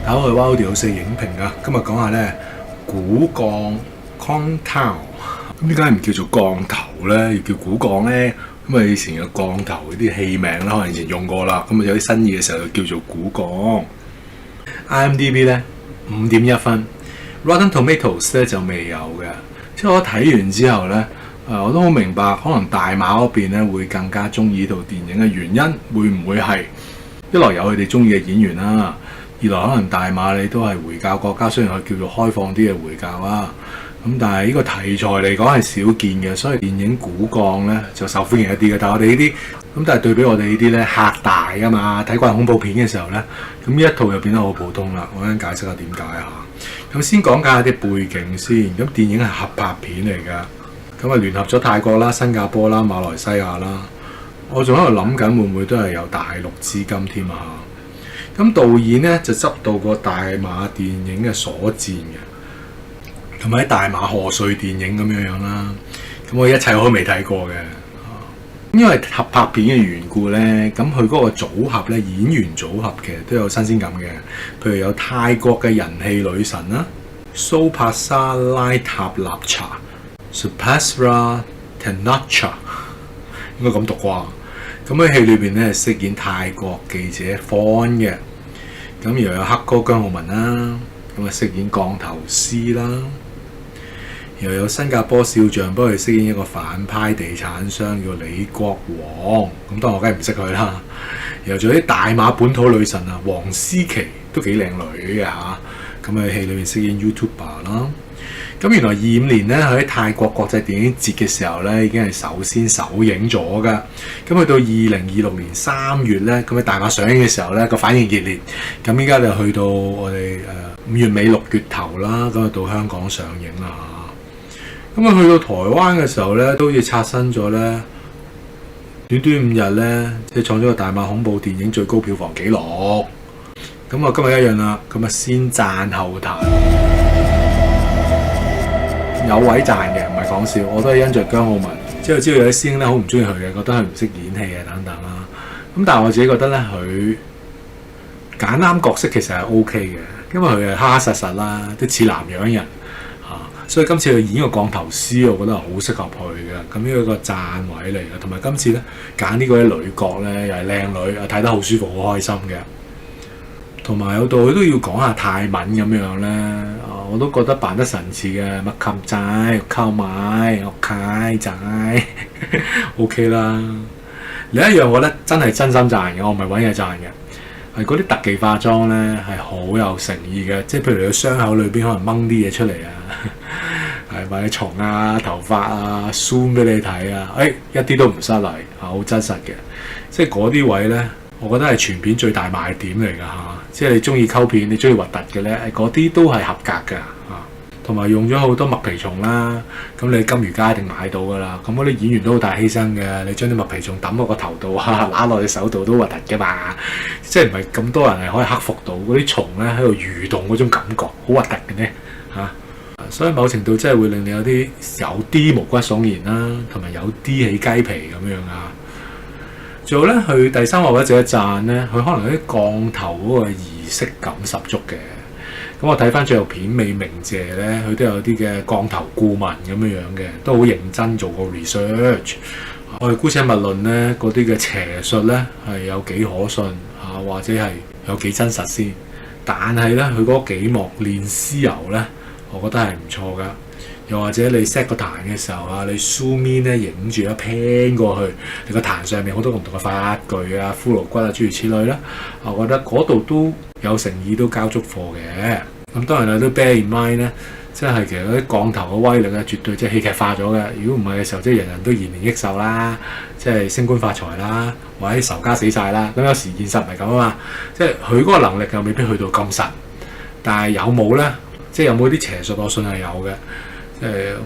大家好，我係 Wild 影評啊。今日講下咧古鋼 Kong Town。咁點解唔叫做鋼頭咧，要叫古鋼咧？咁啊以前嘅鋼頭嗰啲器名啦，可能以前用過啦。咁啊有啲新意嘅時候就叫做古鋼。IMDB 咧5.1分 ，Rotten Tomatoes 咧就未有嘅。即係我睇完之後咧，我都好明白，可能大馬嗰邊咧會更加中意呢套電影嘅原因，會唔會係一來有佢哋中意嘅演員啦？二來可能大馬你都係回教國家，雖然佢叫做開放啲嘅回教啊，咁但係呢個題材嚟講係少見嘅，所以電影古鋼咧就受歡迎一啲嘅。但係我哋呢啲咁，但係對比我哋呢啲咧嚇大㗎嘛，睇慣恐怖片嘅時候咧，咁呢一套就變得好普通啦。我陣解釋下點解嚇。咁先講解下啲背景先。咁電影係合拍片嚟㗎，咁啊聯合咗泰國啦、新加坡啦、馬來西亞啦。我仲喺度諗緊會唔會都係有大陸資金添啊？咁導演咧就執到個大馬電影嘅所戰嘅，同埋喺大馬賀歲電影咁樣啦。咁我一切我都未睇過嘅，因為合拍片嘅緣故咧，咁佢嗰個組合咧，演員組合其實都有新鮮感嘅。譬如有泰國嘅人氣女神啦，蘇帕莎拉塔納查 Supasra Tenacha 應該咁讀啩。咁喺戲裏邊咧飾演泰國記者 Fon 嘅，咁又有黑哥姜浩文啦，咁啊飾演鋼頭師啦，又有新加坡少將幫佢飾演一個反派地產商叫李國王，咁當然我梗係唔識佢啦。又仲有啲大馬本土女神啊，黃思琪都幾靚女嘅嚇，咁喺戲裏邊飾演 YouTuber 啦。咁原來25年咧，佢喺泰國國際電影節嘅時候咧，已經係首先首映咗㗎。咁去到2026年3月咧，咁喺大馬上映嘅時候咧，個反應熱烈。咁依家就去到我哋5月尾6月頭啦，咁就到香港上映啦。咁啊去到台灣嘅時候咧，都好似刷新咗咧，短短5日咧，即係創咗個大馬恐怖電影最高票房紀錄。咁啊今日一樣啦，咁啊先讚後彈。有位讚嘅，唔係講笑，我都係因着姜浩文，之後知道有啲師兄咧好唔中意佢嘅，覺得佢唔識演戲啊等等啦。咁但係我自己覺得咧，佢揀啱角色其實係 OK 嘅，因為佢係黑黑實實啦，都似南洋人嚇，所以今次佢演個鋼頭師，我覺得係好適合佢嘅。咁呢個個讚位嚟嘅，同埋今次咧揀呢個啲女角咧又係靚女，睇得好舒服，好開心嘅。同埋有度佢都要講下泰文咁樣咧，我都覺得扮得神似嘅，乜冚仔、溝買、屋契仔，OK 啦。另一樣我覺得真係真心讚嘅，我唔係揾嘢讚嘅，係嗰啲特技化妝咧係好有誠意嘅，即係譬如你個傷口裏邊可能掹啲嘢出嚟啊，係或者蟲啊、頭髮啊 zoom 俾你睇啊，一啲都唔失禮，好真實嘅，即係嗰啲位咧。我覺得係全片最大賣點嚟㗎嚇，即係你中意溝片，你中意核突嘅咧，嗰啲都係合格㗎嚇。同埋用咗好多麥皮蟲啦，咁你金魚街一定買到㗎啦。咁嗰啲演員都好大犧牲嘅，你將啲麥皮蟲抌落個頭度啊，揦落隻手度都核突㗎嘛。即係唔係咁多人係可以克服到嗰啲蟲咧喺度蠕動嗰種感覺，好核突嘅呢嚇。所以某程度真係會令你有啲毛骨悚然啦，同埋有啲起雞皮咁樣啊。仲有咧，佢第三個位值得讚咧，佢可能有啲鋼頭嗰個儀式感十足嘅。咁我睇翻最後片尾鳴謝咧，佢都有啲嘅鋼頭顧問咁樣嘅，都好認真做過 research。我哋姑且勿論咧，嗰啲嘅邪術咧係有幾可信啊，或者係有幾真實先。但係咧，佢嗰幾幕練屍油咧，我覺得係唔錯噶。又或者你 set 個壇嘅時候啊，你 zoom in 咧影住一 pan 過去，你個壇上面好多唔同嘅法具啊、骷髏骨啊諸如此類啦，我覺得嗰度都有誠意，都交足貨嘅。咁當然啦，都 bear in mind 咧，即係其實嗰啲鋼頭嘅威力咧，絕對即係戲劇化咗嘅。如果唔係嘅時候，即係人人都延年益壽啦，即係升官發財啦，或者仇家死晒啦。咁有時現實唔係咁啊嘛，即係佢嗰個能力又未必去到咁神，但係有冇咧？即係有冇啲邪術？我信係有嘅。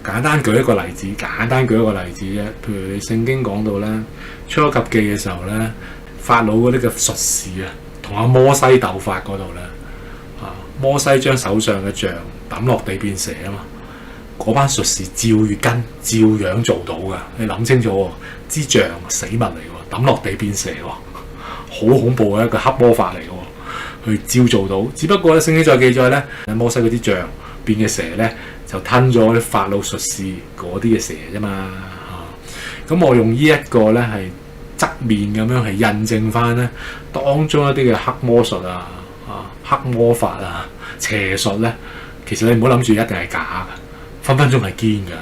簡單舉一個例子啫。譬如你聖經講到咧，出埃及記嘅時候咧，法老嗰啲嘅術士啊，同阿摩西鬥法嗰度咧，摩西將手上嘅杖抌落地變蛇啊嘛，嗰班術士照樣做到噶。你諗清楚喎，支杖死物嚟喎，抌落地變蛇喎，好恐怖嘅一個黑魔法嚟嘅喎。去照做到。只不過咧，聖經再記載咧，摩西嗰啲杖變嘅蛇咧，就吞咗啲法老術士嗰啲嘅蛇啫嘛。咁我用呢一個咧係側面咁樣係印證翻咧當中一啲嘅黑魔術啊、黑魔法啊、邪術咧，其實你唔好諗住一定係假嘅，分分鐘係堅㗎。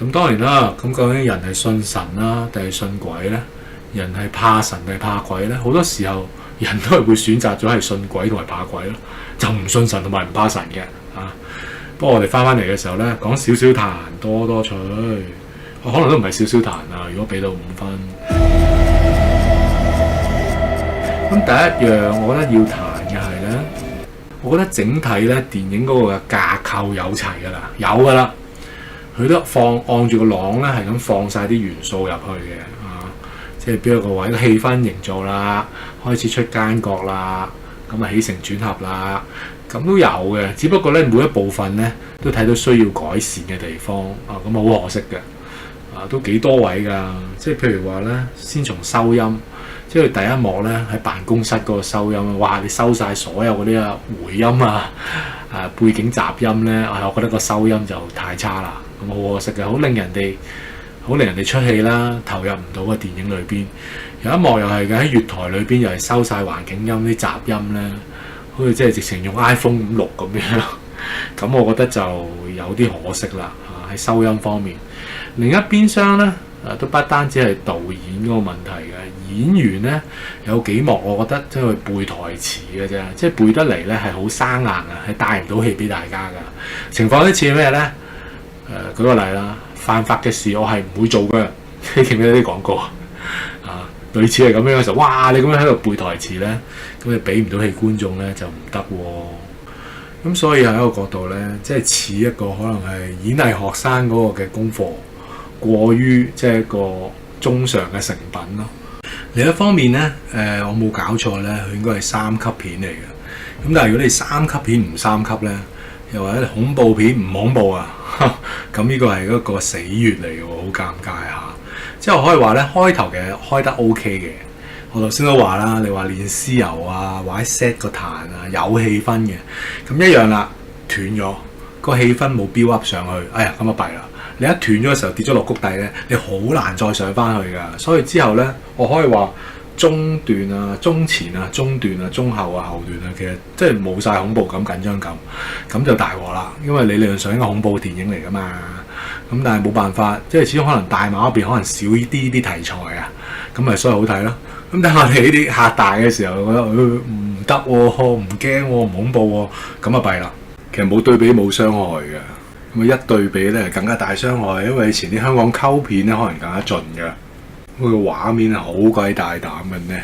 咁當然啦，咁究竟人係信神啦定係信鬼咧？人係怕神定係怕鬼咧？好多時候人都係會選擇咗係信鬼同埋怕鬼咯，就唔信神同埋唔怕神嘅。不過我哋翻嚟嘅時候咧，講少少彈，多多趣，可能都唔係少少彈啊。如果俾到5分，咁第一樣我覺得要彈嘅係咧，我覺得整體咧電影嗰個嘅架構有齊㗎啦，有㗎啦。佢都按住個廊咧，係咁放晒啲元素入去嘅，即係邊一個位氣氛營造啦，開始出奸角啦，咁啊起承轉合啦，咁都有嘅。只不過咧每一部分咧都睇到需要改善嘅地方啊，咁好可惜嘅，都幾多位㗎。即係譬如話咧，先從收音，即係第一幕咧喺辦公室嗰個收音，哇！你收晒所有嗰啲回音啊，背景雜音咧，我覺得個收音就太差啦。咁好可惜嘅，好令人哋出戲啦，投入唔到個電影裏邊。有一幕又係嘅，喺月台裏邊又係收晒環境音啲雜音咧，好似即係直情用 iPhone 咁錄咁樣。咁我覺得就有啲可惜啦，喺收音方面。另一邊廂咧，都不單止係導演嗰個問題嘅，演員咧有幾幕我覺得即係背台詞嘅啫，即係背得嚟咧係好生硬啊，係帶唔到戲俾大家㗎。情況啲似咩咧？舉個例啦，犯法嘅事我係唔會做嘅，你記唔記得啲廣告類似係咁樣嘅時候，哇！你咁樣喺度背台詞咧，咁你俾唔到戲觀眾咧就唔得喎。咁所以喺一個角度咧，即係似一個可能係演藝學生嗰個嘅功課過於即係一個中上嘅成品咯。另一方面咧，我冇搞錯咧，佢應該係3級片嚟嘅。咁但係如果你3級片唔3級咧，又或者恐怖片唔恐怖啊？咁呢個係一個死穴嚟嘅喎，好尷尬嚇。即係我可以話咧，開頭嘅開得 OK 嘅。我頭先都話啦，你話練屍油啊，或者 set 個彈啊，有氣氛嘅。咁一樣啦，斷咗個氣氛冇 build up 上去，哎呀咁啊弊啦！你一斷咗嘅時候跌咗落谷底咧，你好難再上翻去㗎。所以之後咧，我可以話中段啊、中前啊、中段啊、中後啊、後段啊，其實即係冇晒恐怖感、緊張感，咁就大鑊啦。因為理論上應該恐怖電影嚟㗎嘛，咁但係冇辦法，即係始終可能大馬嗰邊可能少啲題材啊，咁咪所以好睇咯。咁等我哋呢啲客大嘅時候，覺得唔得喎，唔驚喎，唔恐怖喎，咁啊弊啦。其實冇對比冇傷害嘅，咁一對比咧更加大傷害，因為以前啲香港溝片咧可能更加盡㗎。佢個畫面係好鬼大膽嘅呢，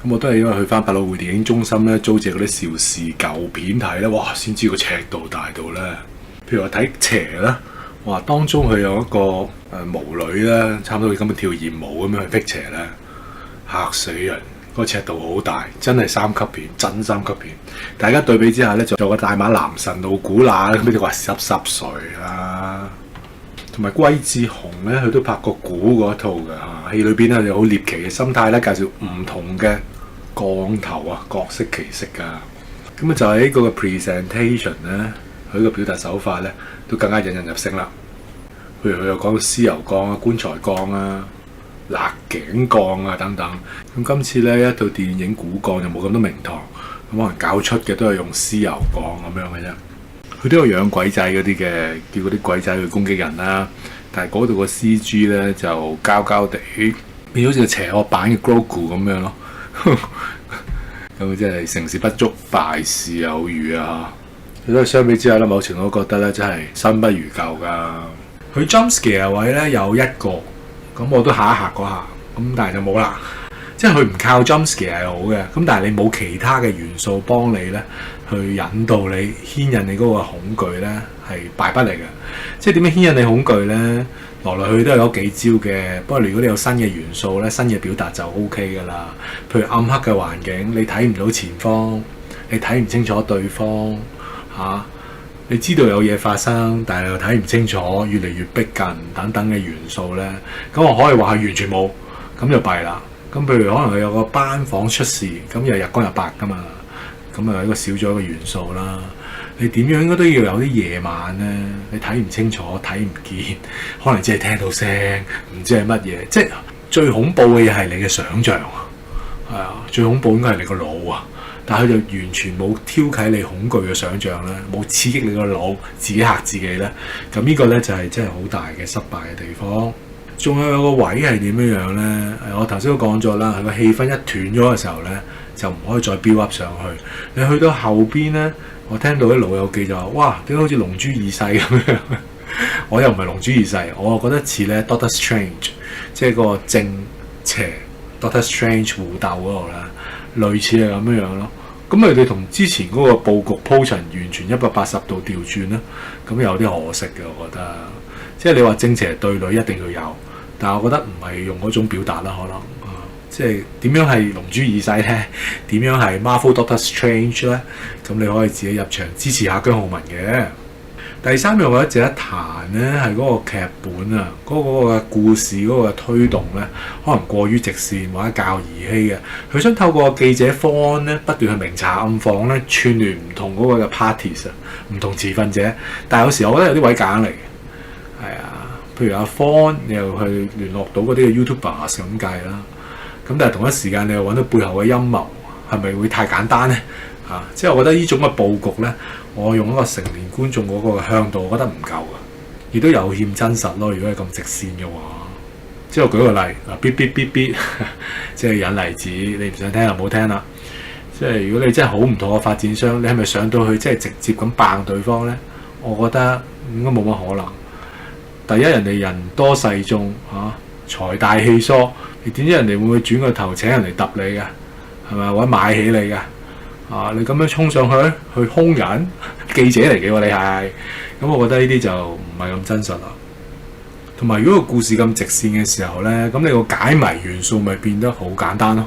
咁我都係因為去翻百老匯電影中心咧租借嗰啲邵氏舊片睇咧，哇！先知個尺度大到咧。譬如話睇邪啦，哇！當中佢有一個巫女咧，差唔多佢咁樣跳豔舞咁樣去辟邪咧，嚇死人！個尺度好大，真係3級片，真3級片。大家對比之下咧，就做個大馬男神路古乸咁，你話濕碎啦。同埋桂志雄咧，佢都拍過古嗰套嘅嚇，戲裏邊咧有好獵奇嘅心態咧，介紹唔同嘅降頭啊，各色其色噶。咁啊就喺嗰個 presentation 咧，佢個表達手法咧都更加引人入勝啦。譬如佢又講到屍油降啊、棺材降啊、勒頸降啊等等。咁今次咧一套電影古降就冇咁多名堂，咁可能搞出嘅都係用屍油降咁樣嘅啫。佢都有養鬼仔嗰啲嘅，叫嗰啲鬼仔去攻擊人啦。但係嗰度個 CG 咧就膠膠地，變好似個邪惡版嘅 Grogu 咁樣咯。咁即係成事不足，敗事有餘啊！所以相比之下咧，某程度覺得咧真係新不如舊噶。佢 jump scare 位咧有一個，咁我都嚇一嚇嗰下，咁但係就冇啦。即係佢唔靠 jump scare 係好嘅，咁但係你冇其他嘅元素幫你咧，去引導你牽引你嗰個恐懼咧，係敗筆嚟嘅。即係點樣牽引你恐懼咧？來來去去都係嗰幾招嘅。不過如果你有新嘅元素咧，新嘅表達就 OK 噶啦。譬如暗黑嘅環境，你睇唔到前方，你睇唔清楚對方嚇，你知道有嘢發生，但係又睇唔清楚，越嚟越逼近等等嘅元素咧，咁我可以話係完全冇，咁就弊啦。咁譬如可能佢有個班房出事，咁又日光日白噶嘛，咁啊一個少咗一個元素啦。你點樣應該都要有啲夜晚咧，你睇唔清楚，睇唔見，可能只係聽到聲，唔知係乜嘢。即係最恐怖嘅嘢係你嘅想像，係啊，最恐怖應該係你個腦啊。但係佢就完全冇挑起你恐懼嘅想像咧，冇刺激你個腦，自己嚇自己咧。咁呢個咧就係真係好大嘅失敗嘅地方。仲有個位係點樣樣咧？我頭先都講咗啦，佢個氣氛一斷咗嘅時候咧，就唔可以再 build up 上去。你去到後邊咧，我聽到啲老友記就話：哇，點解好似龍珠二世咁樣？我又唔係龍珠二世，我覺得似咧 Doctor Strange， 即係個正邪 Doctor Strange 互鬥嗰度啦，類似係咁樣樣咯。咁佢哋同之前嗰個佈局鋪陳完全180度調轉啦，咁有啲可惜嘅，我覺得。即係你話正邪對壘一定要有，但係我覺得唔係用嗰種表達啦，可能即係點樣係龍珠二世咧？點樣係 Marvel Doctor Strange 咧？咁你可以自己入場支持下姜浩文嘅。第三樣我覺得值得談咧，係嗰個劇本啊，嗰個故事嗰個推動咧，可能過於直線或者較兒戲嘅。佢想透過記者方咧，不斷去明查暗訪咧，串聯唔同嗰個嘅 parties 啊，唔同持份者。但係有時我覺得有啲位夾硬嚟。係啊，譬如阿方，你又去聯絡到嗰啲嘅 YouTuber 咁計啦。咁但係同一時間你又揾到背後嘅陰謀，係咪會太簡單咧？即係我覺得呢種嘅佈局咧，我用一個成年觀眾嗰個向度，我覺得唔夠嘅，亦都有欠真實咯。如果係咁直線嘅話，即係我舉個例嗱，嗶，即係引例子，你唔想聽就唔好聽啦。即係如果你真係好唔妥嘅發展商，你係咪上到去即係直接咁扮對方咧？我覺得應該冇乜可能。第一，人哋人多勢眾財大氣疏，你點知人哋會唔會轉個頭請人嚟揼你嘅？係咪或者買起你嘅？你咁樣衝上去兇人，記者嚟嘅喎，你係咁，我覺得呢啲就唔係咁真實啦。同埋，如果個故事咁直線嘅時候咧，咁你個解謎元素咪變得好簡單咯，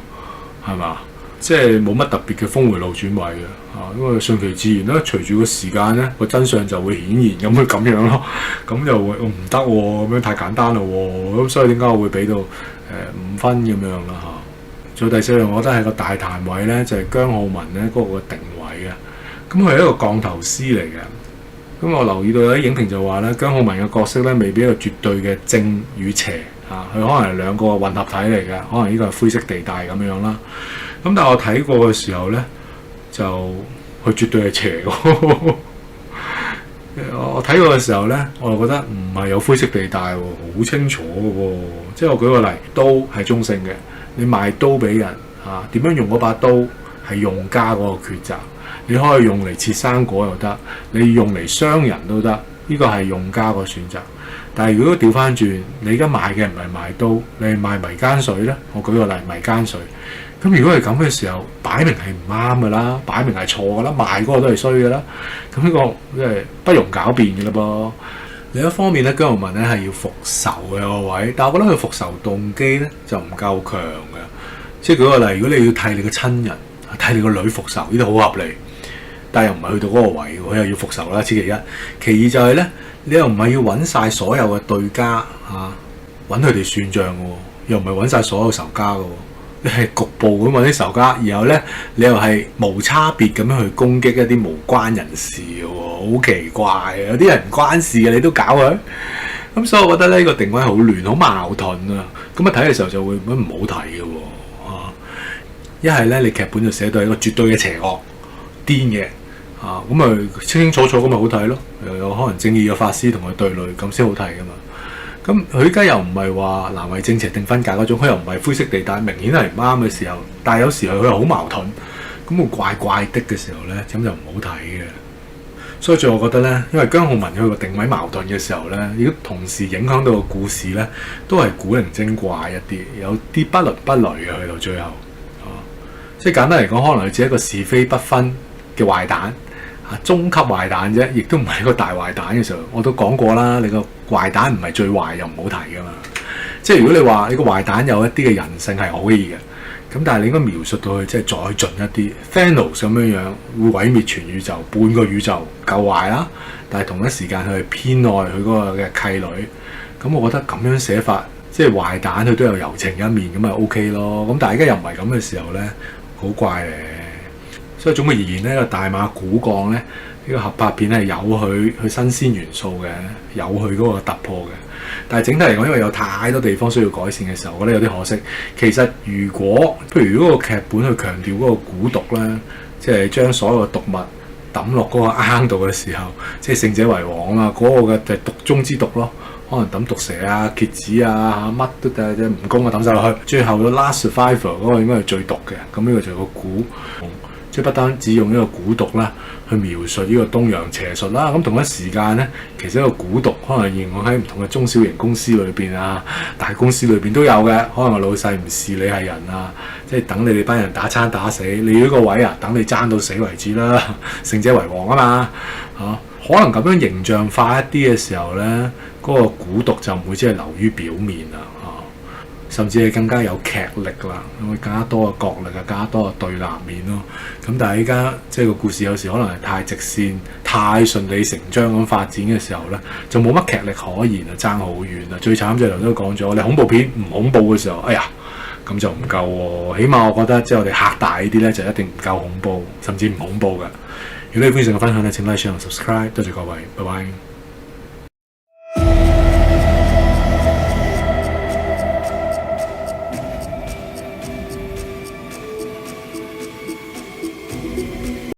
係嘛？即係冇乜特別嘅峰迴路轉位嘅，因為順其自然啦。隨住個時間咧，個真相就會顯現咁樣咯。咁就會唔得喎，咁樣太簡單咯喎。咁所以點解我會俾到5分咁樣啦嚇？做第四樣，我覺得係個大壇位咧，就係姜浩文咧嗰個定位嘅。咁佢係一個降頭師嚟嘅。咁我留意到有啲影評就話咧，姜浩文嘅角色咧未必一個絕對嘅正與邪佢可能係兩個混合體嚟嘅，可能呢個係灰色地帶咁樣啦。咁但係我睇過嘅時候咧，就佢絕對係邪嘅。我睇過嘅時候咧，我就覺得唔係有灰色地帶喎，好清楚嘅喎。即係我舉個例，刀係中性嘅。你賣刀俾人點樣用嗰把刀係用家嗰個抉擇，你可以用嚟切生果又得，你用嚟傷人都得，呢個係用家個選擇。但係如果調翻轉，你而家賣嘅唔係賣刀，你係賣迷姦水咧，我舉個例，迷姦水。咁如果係咁嘅時候，擺明係唔啱噶啦，擺明係錯噶啦，賣嗰個都係衰噶啦。咁呢個即係不容狡辯嘅啦噃。另一方面咧，姜浩文咧係要復仇嘅個位，但係我覺得佢復仇動機咧就唔夠強嘅。即係舉個例，如果你要替你嘅親人、替你個女復仇，呢度好合理，但係又唔係去到嗰個位，佢又要復仇啦。此其一，其二就係咧，你又唔係要揾晒所有嘅對家揾佢哋算賬嘅喎，又唔係揾晒所有仇家嘅喎。你係局部咁揾啲仇家，然後咧你又係無差別咁樣去攻擊一啲無關人士嘅喎，好奇怪啊！有啲人唔關事嘅你都搞佢，咁所以我覺得呢個定位好亂，好矛盾啊！咁睇嘅時候就會唔好睇嘅喎，一係咧你劇本就寫到係一個絕對嘅邪惡癲嘅咁咪清清楚楚咁咪好睇咯，又有可能正義嘅法師同佢對壘，咁先好睇噶嘛。咁佢而家又唔係話難為正邪定分界嗰種，佢又唔係灰色地帶，明顯係唔啱嘅時候，但係有時候佢又好矛盾，咁佢怪怪的嘅時候咧，咁就唔好睇嘅。所以最後我覺得咧，因為姜浩文佢個定位矛盾嘅時候咧，亦都同時影響到個故事咧，都係古靈精怪一啲，有啲不倫不類嘅去到最後。即係簡單嚟講，可能佢只係一個是非不分嘅壞蛋。中級壞蛋啫，亦都唔係一個大壞蛋嘅時候，我都講過啦。你個壞蛋唔係最壞又唔好睇噶嘛。即係如果你話你個壞蛋有一啲嘅人性係可以嘅，咁但係你應該描述到佢即係再盡一啲 Thanos 咁樣會毀滅全宇宙，半個宇宙夠壞啦。但係同一時間佢係偏愛佢嗰個嘅契女，咁我覺得咁樣寫法即係壞蛋佢都有柔情一面，咁咪 OK 咯。咁但係而家又唔係咁嘅時候咧，好怪咧。所以總括而言咧，個大馬古鋼咧，呢個合拍片係有佢新鮮元素嘅，有佢嗰個突破嘅。但係整體嚟講，因為有太多地方需要改善嘅時候，我覺得有啲可惜。其實如果譬如嗰個劇本去強調嗰個蠱毒咧，即係將所有嘅毒物抌落嗰個罌度嘅時候，即係勝者為王啊嘛，嗰個嘅就係毒中之毒咯。可能抌毒蛇啊、蠍子啊、乜都得，即係蜈蚣啊抌晒落去，最後個 last survivor 嗰個應該係最毒嘅。咁呢個就係個蠱。即係不單止用呢個蠱毒啦，去描述呢個東洋邪術啦。咁同一時間咧，其實呢個蠱毒可能應用喺唔同嘅中小型公司裏邊啊、大公司裏邊都有嘅。可能個老細唔視你係人啊，即係等你哋班人打餐打死，你呢個位啊，等你爭到死為止啦，勝者為王啊嘛嚇。可能咁樣形象化一啲嘅時候咧，嗰個蠱毒就唔會只係流於表面啦。甚至係更加有劇力啦，會更加多嘅角力啊，更加多嘅對立面咯。咁但係依家即係個故事有時可能係太直線、太順理成章咁發展嘅時候咧，就冇乜劇力可言啊，爭好遠啊。最慘就係頭先都講咗，你恐怖片唔恐怖嘅時候，哎呀咁就唔夠喎。起碼我覺得即係我哋嚇大呢啲咧，就一定唔夠恐怖，甚至唔恐怖嘅。如果你歡迎成個分享咧，請 like、share 同 subscribe，多謝各位，拜拜。